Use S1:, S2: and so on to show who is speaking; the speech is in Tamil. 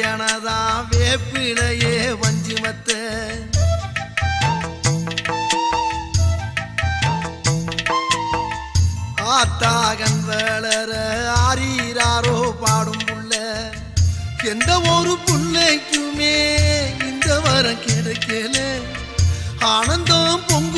S1: எனதா வேப்பிலையே வஞ்சிமத்த ஆத்தாகன் வளர ஆரீராரோ பாடும் புள்ள எந்த ஒரு புள்ளைக்குமே இந்த வரம் கிடைக்கல ஆனந்தம் பொங்க